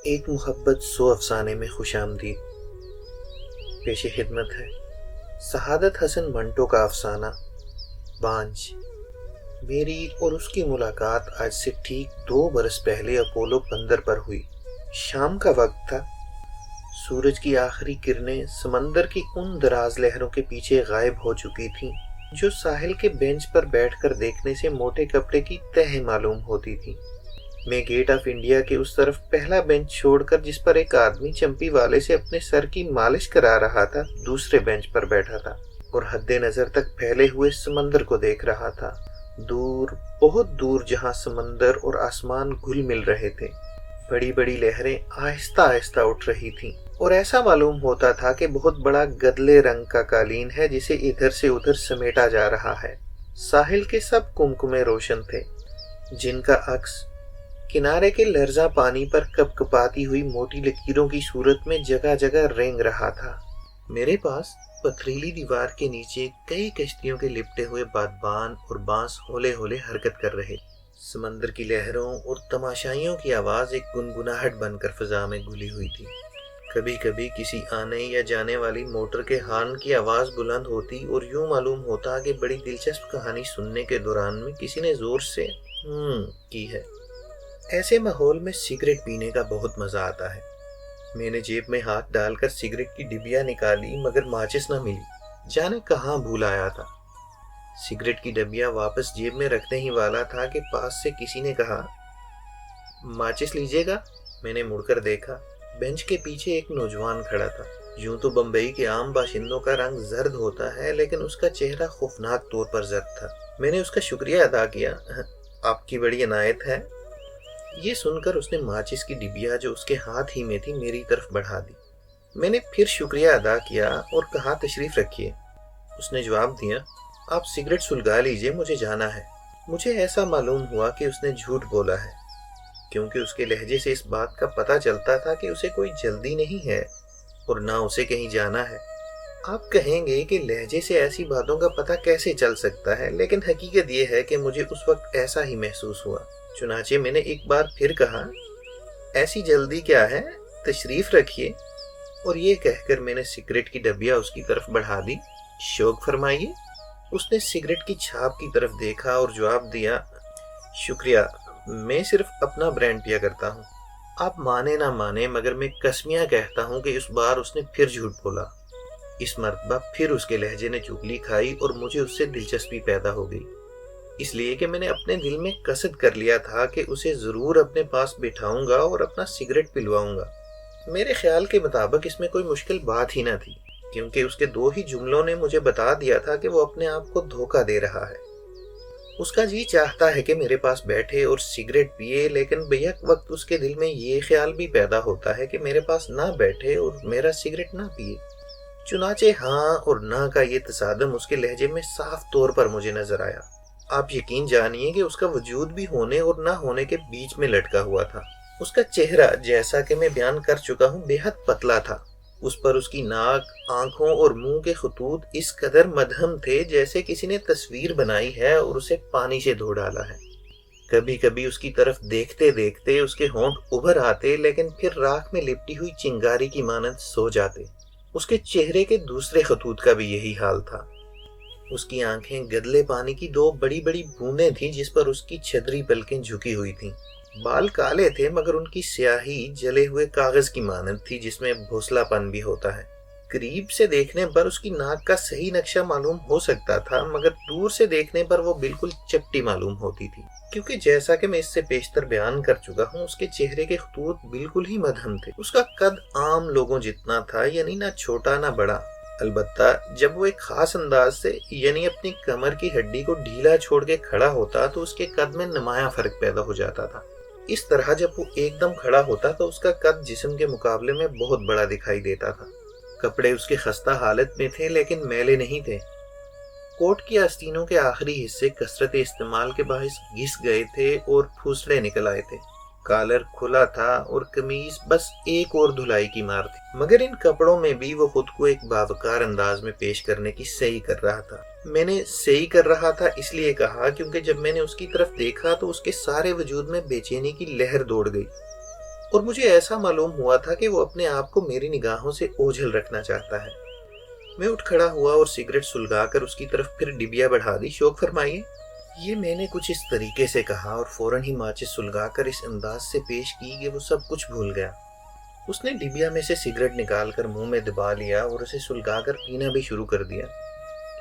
ایک محبت 100 افسانے میں خوش آمدید۔ پیش خدمت ہے سعادت حسن منٹو کا افسانہ بانجھ۔ میری اور اس کی ملاقات آج سے ٹھیک 2 برس پہلے اپولو بندر پر ہوئی۔ شام کا وقت تھا۔ سورج کی آخری کرنیں سمندر کی ان دراز لہروں کے پیچھے غائب ہو چکی تھیں جو ساحل کے بینچ پر بیٹھ کر دیکھنے سے موٹے کپڑے کی تہ معلوم ہوتی تھی۔ میں گیٹ آف انڈیا کے اس طرف پہلا بینچ چھوڑ کر، جس پر ایک آدمی چمپی والے سے اپنے سر کی مالش کرا رہا تھا، دوسرے بینچ پر بیٹھا تھا اور حد نظر تک پھیلے ہوئے سمندر کو دیکھ رہا تھا۔ دور، بہت دور، جہاں سمندر اور آسمان گھل مل رہے تھے، بڑی بڑی لہریں آہستہ آہستہ اٹھ رہی تھیں اور ایسا معلوم ہوتا تھا کہ بہت بڑا گدلے رنگ کا قالین ہے جسے ادھر سے ادھر سمیٹا جا رہا ہے۔ ساحل کے سب کمکمے روشن تھے، جن کا عکس کنارے کے لرزاں پانی پر کپ کپاتی ہوئی موٹی لکیروں کی صورت میں جگہ جگہ رینگ رہا تھا۔ میرے پاس پتھریلی دیوار کے نیچے کئی کشتیوں کے لپٹے ہوئے بادبان اور بانس ہولے ہولے حرکت کر رہے۔ سمندر کی لہروں اور تماشائیوں کی آواز ایک گنگناہٹ بن کر فضا میں گھلی ہوئی تھی۔ کبھی کبھی کسی آنے یا جانے والی موٹر کے ہارن کی آواز بلند ہوتی اور یوں معلوم ہوتا کہ بڑی دلچسپ کہانی سننے کے دوران میں کسی نے زور سے کی ہے۔ ایسے ماحول میں سگریٹ پینے کا بہت مزہ آتا ہے۔ میں نے جیب میں ہاتھ ڈال کر سگریٹ کی ڈبیا نکالی، مگر ماچس نہ ملی، جانے کہاں بھول آیا تھا۔ سگریٹ کی ڈبیا واپس جیب میں رکھنے ہی والا تھا کہ پاس سے کسی نے کہا، ماچس لیجیے گا؟ میں نے مڑ کر دیکھا، بینچ کے پیچھے ایک نوجوان کھڑا تھا۔ یوں تو بمبئی کے عام باشندوں کا رنگ زرد ہوتا ہے، لیکن اس کا چہرہ خوفناک طور پر زرد تھا۔ میں نے اس کا شکریہ ادا کیا۔ آپ کی بڑی عنایت ہے۔ یہ سن کر اس نے ماچس کی ڈبیا جو اس کے ہاتھ ہی میں تھی میری طرف بڑھا دی۔ میں نے پھر شکریہ ادا کیا اور کہا، تشریف رکھیے۔ اس نے جواب دیا، آپ سگریٹ سلگا لیجئے، مجھے جانا ہے۔ مجھے ایسا معلوم ہوا کہ اس نے جھوٹ بولا ہے، کیونکہ اس کے لہجے سے اس بات کا پتہ چلتا تھا کہ اسے کوئی جلدی نہیں ہے اور نہ اسے کہیں جانا ہے۔ آپ کہیں گے کہ لہجے سے ایسی باتوں کا پتہ کیسے چل سکتا ہے، لیکن حقیقت یہ ہے کہ مجھے اس وقت ایسا ہی محسوس ہوا۔ چنانچہ میں نے ایک بار پھر کہا، ایسی جلدی کیا ہے، تشریف رکھیے، اور یہ کہہ کر میں نے سگریٹ کی ڈبیا اس کی طرف بڑھا دی۔ شوق فرمائیے۔ اس نے سگریٹ کی چھاپ کی طرف دیکھا اور جواب دیا، شکریہ، میں صرف اپنا برانڈ پیا کرتا ہوں۔ آپ مانے نہ مانے، مگر میں قسمیاں کہتا ہوں کہ اس بار اس نے پھر جھوٹ بولا۔ اس مرتبہ پھر اس کے لہجے نے چگلی کھائی اور مجھے اس سے دلچسپی پیدا ہو گئی، اس لیے کہ میں نے اپنے دل میں قصد کر لیا تھا کہ اسے ضرور اپنے پاس بٹھاؤں گا اور اپنا سگریٹ پلواؤں گا۔ میرے خیال کے مطابق اس میں کوئی مشکل بات ہی نہ تھی، کیونکہ اس کے 2 ہی جملوں نے مجھے بتا دیا تھا کہ وہ اپنے آپ کو دھوکہ دے رہا ہے۔ اس کا جی چاہتا ہے کہ میرے پاس بیٹھے اور سگریٹ پیے، لیکن بیک وقت اس کے دل میں یہ خیال بھی پیدا ہوتا ہے کہ میرے پاس نہ بیٹھے اور میرا سگریٹ نہ پیے۔ چنانچہ ہاں اور نہ کا یہ تصادم اس کے لہجے میں صاف طور پر مجھے نظر آیا۔ آپ یقین جانیے کہ اس کا وجود بھی ہونے اور نہ ہونے کے بیچ میں لٹکا ہوا تھا۔ اس کا چہرہ، جیسا کہ میں بیان کر چکا ہوں، بے حد پتلا تھا۔ اس پر اس کی ناک، آنکھوں اور منہ کے خطوط اس قدر مدھم تھے جیسے کسی نے تصویر بنائی ہے اور اسے پانی سے دھو ڈالا ہے۔ کبھی کبھی اس کی طرف دیکھتے دیکھتے اس کے ہونٹ ابھر آتے، لیکن پھر راکھ میں لپٹی ہوئی چنگاری کی مانند سو جاتے۔ اس کے چہرے کے دوسرے خطوط کا بھی یہی حال تھا۔ اس کی آنکھیں گدلے پانی کی 2 بڑی بڑی بوندیں تھیں جس پر اس کی چھدری پلکیں جھکی ہوئی تھیں۔ بال کالے تھے، مگر ان کی سیاہی جلے ہوئے کاغذ کی مانند تھی جس میں بھوسلا پن بھی ہوتا ہے۔ قریب سے دیکھنے پر اس کی ناک کا صحیح نقشہ معلوم ہو سکتا تھا، مگر دور سے دیکھنے پر وہ بالکل چپٹی معلوم ہوتی تھی، کیونکہ جیسا کہ میں اس سے پیشتر بیان کر چکا ہوں، اس کے چہرے کے خطوط بالکل ہی مدھم تھے۔ اس کا قد عام لوگوں جتنا تھا، یعنی نہ چھوٹا نہ بڑا۔ البتہ جب وہ ایک خاص انداز سے، یعنی اپنی کمر کی ہڈی کو ڈھیلا چھوڑ کے کھڑا ہوتا تو اس کے قد میں نمایاں فرق پیدا ہو جاتا تھا۔ اس طرح جب وہ ایک دم کھڑا ہوتا تو اس کا قد جسم کے مقابلے میں بہت بڑا دکھائی دیتا تھا۔ کپڑے اس کے خستہ حالت میں تھے، لیکن میلے نہیں تھے۔ کوٹ کی آستینوں کے آخری حصے کثرت استعمال کے باعث گھس گئے تھے اور پھوسڑے نکل آئے تھے۔ کالر کھلا تھا اور قمیض بس ایک اور دھلائی کی مار تھی، مگر ان کپڑوں میں بھی وہ خود کو ایک باوقار انداز میں پیش کرنے کی سعی کر رہا تھا۔ میں نے سعی کر رہا تھا اس لیے کہا کیونکہ جب میں نے اس کی طرف دیکھا تو اس کے سارے وجود میں بے چینی کی لہر دوڑ گئی۔ اور مجھے ایسا معلوم ہوا تھا کہ وہ اپنے آپ کو میری نگاہوں سے اوجھل رکھنا چاہتا ہے۔ میں اٹھ کھڑا ہوا اور سگریٹ سلگا کر اس کی طرف پھر ڈبیا بڑھا دی۔ شوق فرمائیے۔ یہ میں نے کچھ اس طریقے سے کہا اور فوراً ہی ماچس سلگا کر اس انداز سے پیش کی کہ وہ سب کچھ بھول گیا۔ اس نے ڈبیا میں سے سگریٹ نکال کر منہ میں دبا لیا اور اسے سلگا کر پینا بھی شروع کر دیا،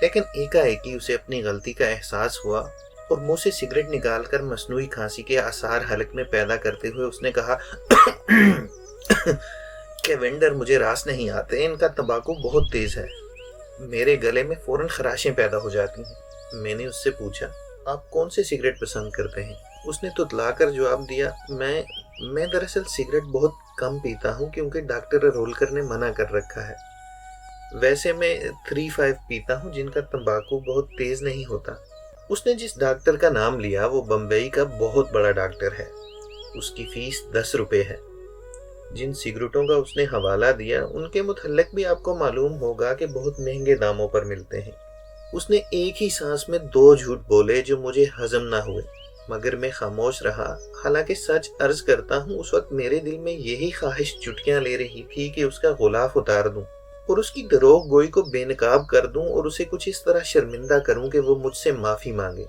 لیکن ایکا ایکی اسے اپنی غلطی کا احساس ہوا اور منہ سے سگریٹ نکال کر مصنوعی کھانسی کے آثار حلق میں پیدا کرتے ہوئے اس نے کہا کہ وینڈر مجھے راس نہیں آتے، ان کا تمباکو بہت تیز ہے، میرے گلے میں فوراً خراشیں پیدا ہو جاتی ہیں۔ میں نے اس سے پوچھا آپ کون سے سگریٹ پسند کرتے ہیں؟ اس نے تتلا کر جواب دیا میں دراصل سگریٹ بہت کم پیتا ہوں کیونکہ ڈاکٹر رولکر نے منع کر رکھا ہے، ویسے میں 3-5 پیتا ہوں جن کا تمباکو بہت تیز نہیں ہوتا۔ اس نے جس ڈاکٹر کا نام لیا وہ بمبئی کا بہت بڑا ڈاکٹر ہے، اس کی فیس 10 روپے ہے۔ جن سگریٹوں کا اس نے حوالہ دیا ان کے متعلق بھی آپ کو معلوم ہوگا کہ بہت مہنگے داموں پر ملتے ہیں۔ اس نے ایک ہی سانس میں 2 جھوٹ بولے جو مجھے ہضم نہ ہوئے، مگر میں خاموش رہا، حالانکہ سچ عرض کرتا ہوں اس وقت میرے دل میں یہی خواہش چٹکیاں لے رہی تھی کہ اس کا غلاف اتار دوں اور اس کی دروغ گوئی کو بے نقاب کر دوں اور اسے کچھ اس طرح شرمندہ کروں کہ وہ مجھ سے معافی مانگے۔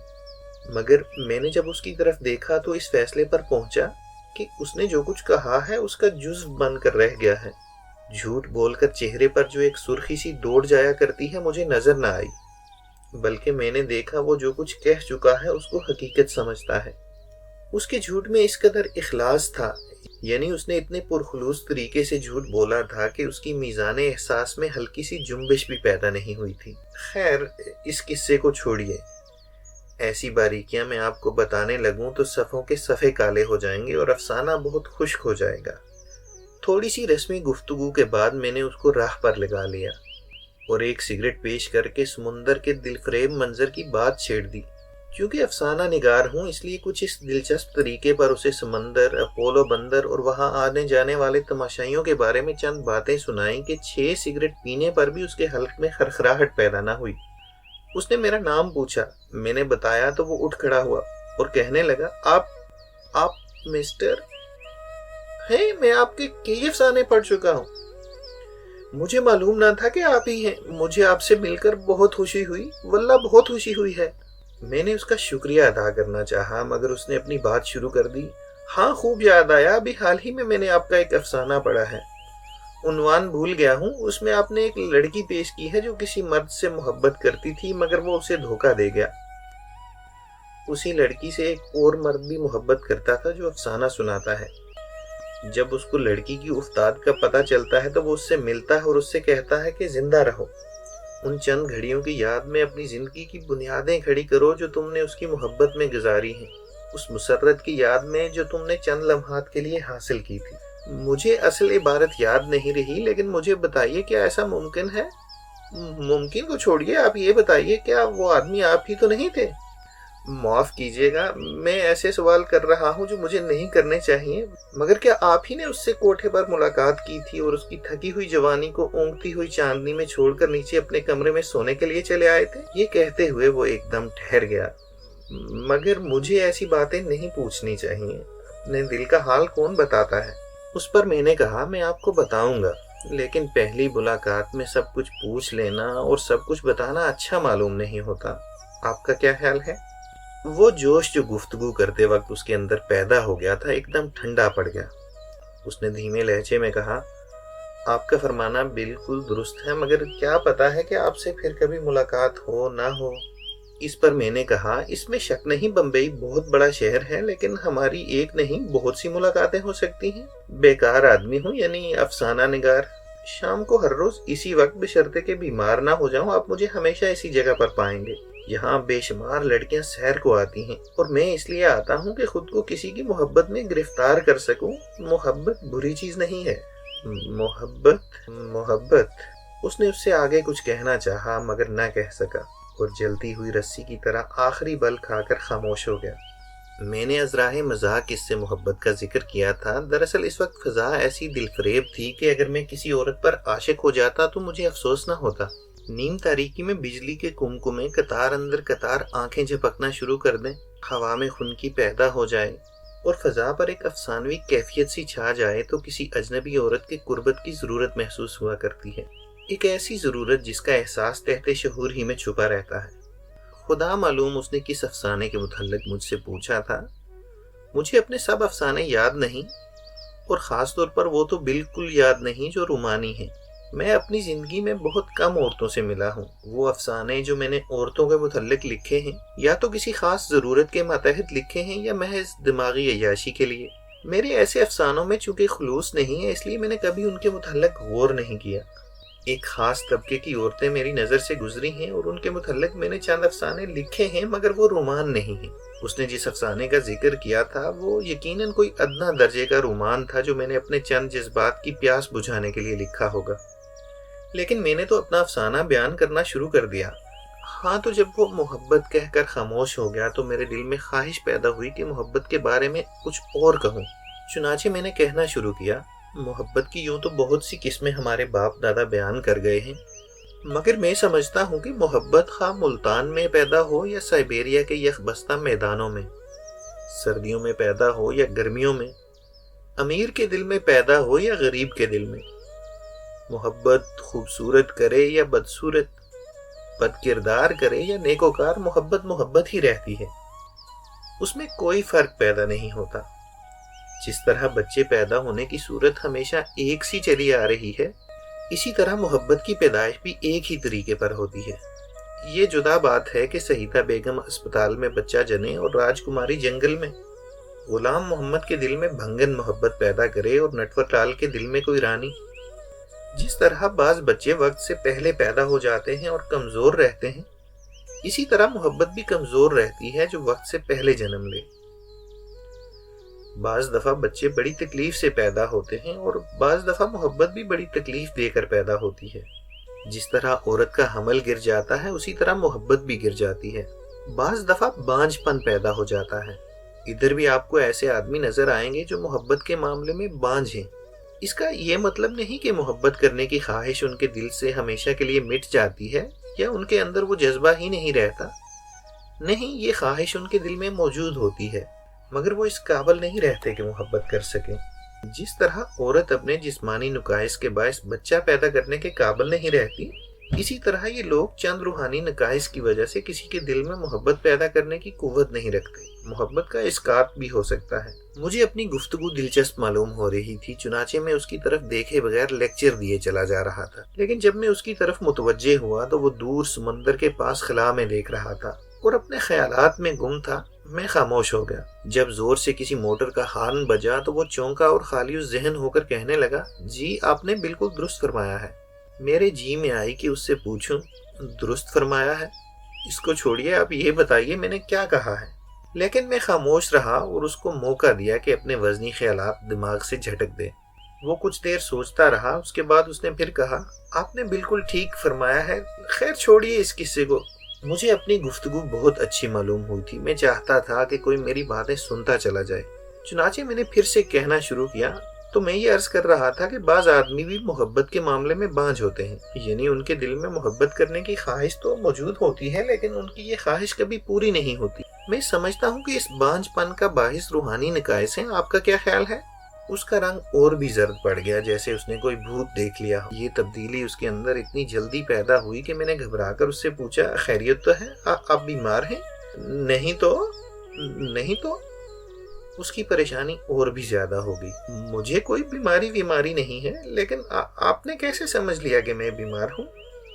مگر میں نے جب اس کی طرف دیکھا تو اس فیصلے پر پہنچا کہ اس نے جو کچھ کہا ہے اس کا جزو بن کر رہ گیا ہے۔ جھوٹ بول کر چہرے پر جو ایک سرخی سی دوڑ جایا کرتی ہے مجھے نظر نہ آئی، بلکہ میں نے دیکھا وہ جو کچھ کہہ چکا ہے اس کو حقیقت سمجھتا ہے۔ اس کے جھوٹ میں اس قدر اخلاص تھا، یعنی اس نے اتنے پرخلوص طریقے سے جھوٹ بولا تھا کہ اس کی میزان احساس میں ہلکی سی جنبش بھی پیدا نہیں ہوئی تھی۔ خیر، اس قصے کو چھوڑیے، ایسی باریکیاں میں آپ کو بتانے لگوں تو صفوں کے صفحے کالے ہو جائیں گے اور افسانہ بہت خشک ہو جائے گا۔ تھوڑی سی رسمی گفتگو کے بعد میں نے اس کو راہ پر لگا لیا اور ایک سگریٹ پیش کر کے سمندر کے دلفریب منظر کی بات چھیڑ دی۔ کیونکہ افسانہ نگار ہوں اس لیے کچھ اس دلچسپ طریقے پر اسے سمندر، اپولو بندر اور وہاں آنے جانے والے تماشائیوں کے بارے میں چند باتیں سنائیں کہ 6 سگریٹ پینے پر بھی اس کے حلق میں خرخراہٹ پیدا نہ ہوئی۔ اس نے میرا نام پوچھا، میں نے بتایا تو وہ اٹھ کھڑا ہوا اور کہنے لگا آپ مسٹر ہیں، میں آپ کے کئی افسانے پڑھ چکا ہوں، مجھے معلوم نہ تھا کہ آپ ہی ہیں، مجھے آپ سے مل کر بہت خوشی ہوئی، واللہ بہت خوشی ہوئی ہے۔ میں نے اس کا شکریہ ادا کرنا چاہا مگر اس نے اپنی بات شروع کر دی۔ ہاں، خوب یاد آیا، ابھی حال ہی میں نے آپ کا ایک افسانہ پڑھا ہے، عنوان بھول گیا ہوں۔ اس میں آپ نے ایک لڑکی پیش کی ہے جو کسی مرد سے محبت کرتی تھی مگر وہ اسے دھوکہ دے گیا۔ اسی لڑکی سے ایک اور مرد بھی محبت کرتا تھا جو افسانہ سناتا ہے۔ جب اس کو لڑکی کی افتاد کا پتہ چلتا ہے تو وہ اس سے ملتا ہے اور اس سے کہتا ہے کہ زندہ رہو، ان چند گھڑیوں کی یاد میں اپنی زندگی کی بنیادیں کھڑی کرو جو تم نے اس کی محبت میں گزاری ہیں، اس مسرت کی یاد میں جو تم نے چند لمحات کے لیے حاصل کی تھی۔ مجھے اصل عبارت یاد نہیں رہی، لیکن مجھے بتائیے کیا ایسا ممکن ہے؟ ممکن کو چھوڑیے، آپ یہ بتائیے کیا وہ آدمی آپ ہی تو نہیں تھے؟ معاف کیجیے گا، میں ایسے سوال کر رہا ہوں جو مجھے نہیں کرنے چاہیے، مگر کیا آپ ہی نے اس سے کوٹھے پر ملاقات کی تھی اور اس کی تھکی ہوئی جوانی کو اونگتی ہوئی چاندنی میں چھوڑ کر نیچے اپنے کمرے میں سونے کے لیے چلے آئے تھے؟ یہ کہتے ہوئے وہ ایک دم ٹھہر گیا۔ مگر مجھے ایسی باتیں نہیں پوچھنی چاہیے، اپنے دل کا حال کون بتاتا ہے؟ اس پر میں نے کہا میں آپ کو بتاؤں گا، لیکن پہلی ملاقات میں سب کچھ پوچھ لینا اور سب کچھ بتانا اچھا معلوم نہیں ہوتا۔ آپ کا کیا خیال ہے؟ وہ جوش جو گفتگو کرتے وقت اس کے اندر پیدا ہو گیا تھا ایک دم ٹھنڈا پڑ گیا۔ اس نے دھیمے لہجے میں کہا، آپ کا فرمانا بالکل درست ہے، مگر کیا پتا ہے کہ آپ سے پھر کبھی ملاقات ہو نہ ہو۔ اس پر میں نے کہا، اس میں شک نہیں، بمبئی بہت بڑا شہر ہے، لیکن ہماری ایک نہیں بہت سی ملاقاتیں ہو سکتی ہیں۔ بیکار آدمی ہوں، یعنی افسانہ نگار، شام کو ہر روز اسی وقت بشرطے کہ بیمار نہ ہو جاؤں آپ مجھے ہمیشہ اسی جگہ پر پائیں گے۔ یہاں بے شمار لڑکیاں سیر کو آتی ہیں اور میں اس لیے آتا ہوں کہ خود کو کسی کی محبت میں گرفتار کر سکوں۔ محبت بری چیز نہیں ہے۔ محبت اس نے اس سے آگے کچھ کہنا چاہا مگر نہ کہہ سکا اور جلتی ہوئی رسی کی طرح آخری بل کھا کر خاموش ہو گیا۔ میں نے ازراہ مذاق اس سے محبت کا ذکر کیا تھا، دراصل اس وقت فضا ایسی دل فریب تھی کہ اگر میں کسی عورت پر عاشق ہو جاتا تو مجھے افسوس نہ ہوتا۔ نیم تاریکی میں بجلی کے کمکمیں قطار اندر قطار آنکھیں جھپکنا شروع کر دیں، ہوا میں خنکی پیدا ہو جائے، اور فضا پر ایک افسانوی کیفیت سی چھا جائے تو کسی اجنبی عورت کے قربت کی ضرورت محسوس ہوا کرتی ہے، ایک ایسی ضرورت جس کا احساس تحت شعور ہی میں چھپا رہتا ہے۔ خدا معلوم اس نے کس افسانے کے متعلق مجھ سے پوچھا تھا۔ مجھے اپنے سب افسانے یاد نہیں، اور خاص طور پر وہ تو بالکل یاد نہیں جو رومانی ہیں۔ میں اپنی زندگی میں بہت کم عورتوں سے ملا ہوں۔ وہ افسانے جو میں نے عورتوں کے متعلق لکھے ہیں یا تو کسی خاص ضرورت کے ماتحت لکھے ہیں یا محض دماغی عیاشی کے لیے۔ میرے ایسے افسانوں میں چونکہ خلوص نہیں ہے، اس لیے میں نے کبھی ان کے متعلق غور نہیں کیا۔ ایک خاص طبقے کی عورتیں میری نظر سے گزری ہیں اور ان کے متعلق میں نے چند افسانے لکھے ہیں، مگر وہ رومان نہیں ہیں۔ اس نے جس افسانے کا ذکر کیا تھا وہ یقیناً کوئی ادنا درجے کا رومان تھا جو میں نے اپنے چند جذبات کی پیاس بجھانے کے لیے لکھا ہوگا۔ لیکن میں نے تو اپنا افسانہ بیان کرنا شروع کر دیا۔ ہاں، تو جب وہ محبت کہہ کر خاموش ہو گیا تو میرے دل میں خواہش پیدا ہوئی کہ محبت کے بارے میں کچھ اور کہوں۔ چنانچہ میں نے کہنا شروع کیا، محبت کی یوں تو بہت سی قسمیں ہمارے باپ دادا بیان کر گئے ہیں، مگر میں سمجھتا ہوں کہ محبت خواہ ملتان میں پیدا ہو یا سائبیریا کے یخ بستہ میدانوں میں، سردیوں میں پیدا ہو یا گرمیوں میں، امیر کے دل میں پیدا ہو یا غریب کے دل میں، محبت خوبصورت کرے یا بدصورت، بد کردار کرے یا نیکوکار، محبت ہی رہتی ہے۔ اس میں کوئی فرق پیدا نہیں ہوتا۔ جس طرح بچے پیدا ہونے کی صورت ہمیشہ ایک سی چلی آ رہی ہے، اسی طرح محبت کی پیدائش بھی ایک ہی طریقے پر ہوتی ہے۔ یہ جدا بات ہے کہ سہیتا بیگم اسپتال میں بچہ جنے اور راج کماری جنگل میں، غلام محمد کے دل میں بھنگن محبت پیدا کرے اور نٹور لال کے دل میں کوئی رانی۔ جس طرح بعض بچے وقت سے پہلے پیدا ہو جاتے ہیں اور کمزور رہتے ہیں، اسی طرح محبت بھی کمزور رہتی ہے جو وقت سے پہلے جنم لے۔ بعض دفعہ بچے بڑی تکلیف سے پیدا ہوتے ہیں اور بعض دفعہ محبت بھی بڑی تکلیف دے کر پیدا ہوتی ہے۔ جس طرح عورت کا حمل گر جاتا ہے اسی طرح محبت بھی گر جاتی ہے۔ بعض دفعہ بانجھ پن پیدا ہو جاتا ہے۔ ادھر بھی آپ کو ایسے آدمی نظر آئیں گے جو محبت کے معاملے میں بانجھ ہیں۔ اس کا یہ مطلب نہیں کہ محبت کرنے کی خواہش ان کے دل سے ہمیشہ کے لیے مٹ جاتی ہے یا ان کے اندر وہ جذبہ ہی نہیں رہتا۔ نہیں، یہ خواہش ان کے دل میں موجود ہوتی ہے، مگر وہ اس قابل نہیں رہتے کہ محبت کر سکیں۔ جس طرح عورت اپنے جسمانی نقائص کے باعث بچہ پیدا کرنے کے قابل نہیں رہتی، اسی طرح یہ لوگ چند روحانی نقائص کی وجہ سے کسی کے دل میں محبت پیدا کرنے کی قوت نہیں رکھتے۔ محبت کا اسقاط بھی ہو سکتا ہے۔ مجھے اپنی گفتگو دلچسپ معلوم ہو رہی تھی، چنانچہ میں اس کی طرف دیکھے بغیر لیکچر دیے چلا جا رہا تھا۔ لیکن جب میں اس کی طرف متوجہ ہوا تو وہ دور سمندر کے پاس خلا میں دیکھ رہا تھا اور اپنے خیالات میں گم تھا۔ میں خاموش ہو گیا۔ جب زور سے کسی موٹر کا ہارن بجا تو وہ چونکا اور خالی ذہن ہو کر کہنے لگا، جی آپ نے بالکل درست فرمایا ہے۔ میرے جی میں آئی کہ اس سے پوچھوں، درست فرمایا ہے؟ اس کو چھوڑیے، آپ یہ بتائیے میں نے کیا کہا ہے؟ لیکن میں خاموش رہا اور اس کو موقع دیا کہ اپنے وزنی خیالات دماغ سے جھٹک دے۔ وہ کچھ دیر سوچتا رہا، اس کے بعد اس نے پھر کہا، آپ نے بالکل ٹھیک فرمایا ہے، خیر چھوڑیے اس قصے کو۔ مجھے اپنی گفتگو بہت اچھی معلوم ہوئی تھی۔ میں چاہتا تھا کہ کوئی میری باتیں سنتا چلا جائے۔ چنانچہ میں نے پھر سے کہنا شروع کیا، تو میں یہ عرض کر رہا تھا کہ بعض آدمی بھی محبت کے معاملے میں بانجھ ہوتے ہیں، یعنی ان کے دل میں محبت کرنے کی خواہش تو موجود ہوتی ہے لیکن ان کی یہ خواہش کبھی پوری نہیں ہوتی۔ میں سمجھتا ہوں کہ اس بانجھ پن کا باعث روحانی نقائص ہیں۔ آپ کا کیا خیال ہے؟ اس کا رنگ اور بھی زرد پڑ گیا، جیسے اس نے کوئی بھوت دیکھ لیا ہو۔ یہ تبدیلی اس کے اندر اتنی جلدی پیدا ہوئی کہ میں نے گھبرا کر اس سے پوچھا، خیریت تو ہے؟ آپ بیمار ہیں؟ نہیں تو اس کی پریشانی اور بھی زیادہ ہو گئی۔ مجھے کوئی بیماری نہیں ہے، لیکن آپ نے کیسے سمجھ لیا کہ میں بیمار ہوں؟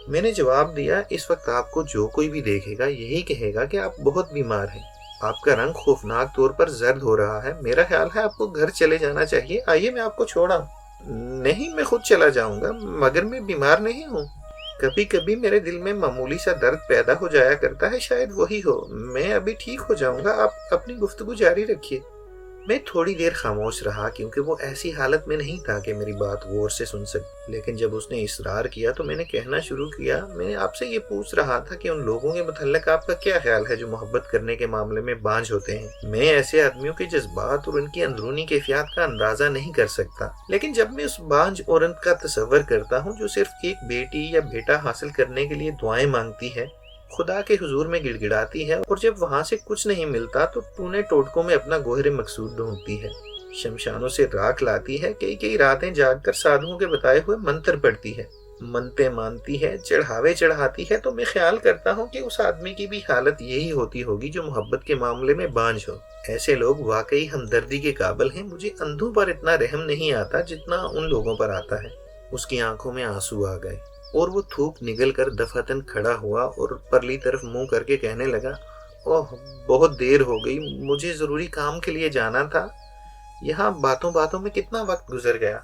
میں نے جواب دیا، اس وقت آپ کو جو کوئی بھی دیکھے گا یہی کہے گا کہ آپ بہت بیمار ہیں۔ آپ کا رنگ خوفناک طور پر زرد ہو رہا ہے۔ میرا خیال ہے آپ کو گھر چلے جانا چاہیے۔ آئیے میں آپ کو چھوڑا۔ نہیں، میں خود چلا جاؤں گا، مگر میں بیمار نہیں ہوں۔ کبھی کبھی میرے دل میں معمولی سا درد پیدا ہو جایا کرتا ہے، شاید وہی ہو۔ میں ابھی ٹھیک ہو جاؤں گا، آپ اپنی گفتگو جاری رکھیے۔ میں تھوڑی دیر خاموش رہا کیونکہ وہ ایسی حالت میں نہیں تھا کہ میری بات غور سے سن سکے، لیکن جب اس نے اصرار کیا تو میں نے کہنا شروع کیا، میں آپ سے یہ پوچھ رہا تھا کہ ان لوگوں کے متعلق آپ کا کیا خیال ہے جو محبت کرنے کے معاملے میں بانجھ ہوتے ہیں۔ میں ایسے آدمیوں کے جذبات اور ان کی اندرونی کیفیات کا اندازہ نہیں کر سکتا، لیکن جب میں اس بانجھ عورت کا تصور کرتا ہوں جو صرف ایک بیٹی یا بیٹا حاصل کرنے کے لیے دعائیں مانگتی ہے، خدا کے حضور میں گڑ گڑاتی ہے، اور جب وہاں سے کچھ نہیں ملتا تو ٹونے ٹوٹکوں میں اپنا گوہر مقصود ڈھونڈتی ہے، شمشانوں سے راکھ لاتی ہے، کئی راتیں جاگ کر سادھوؤں کے بتائے ہوئے منتر پڑھتی ہے، منتیں مانتی ہے، چڑھاوے چڑھاتی ہے۔ تو میں خیال کرتا ہوں کہ اس آدمی کی بھی حالت یہی ہوتی ہوگی جو محبت کے معاملے میں بانجھ ہو۔ ایسے لوگ واقعی ہمدردی کے قابل ہیں۔ مجھے اندھوں پر اتنا رحم نہیں آتا جتنا ان لوگوں پر آتا ہے۔ اس کی آنکھوں میں آنسو آ گئے اور وہ تھوک نگل کر دفعتاً کھڑا ہوا اور پرلی طرف منہ کر کے کہنے لگا، اوہ بہت دیر ہو گئی، مجھے ضروری کام کے لیے جانا تھا، یہاں باتوں باتوں میں کتنا وقت گزر گیا۔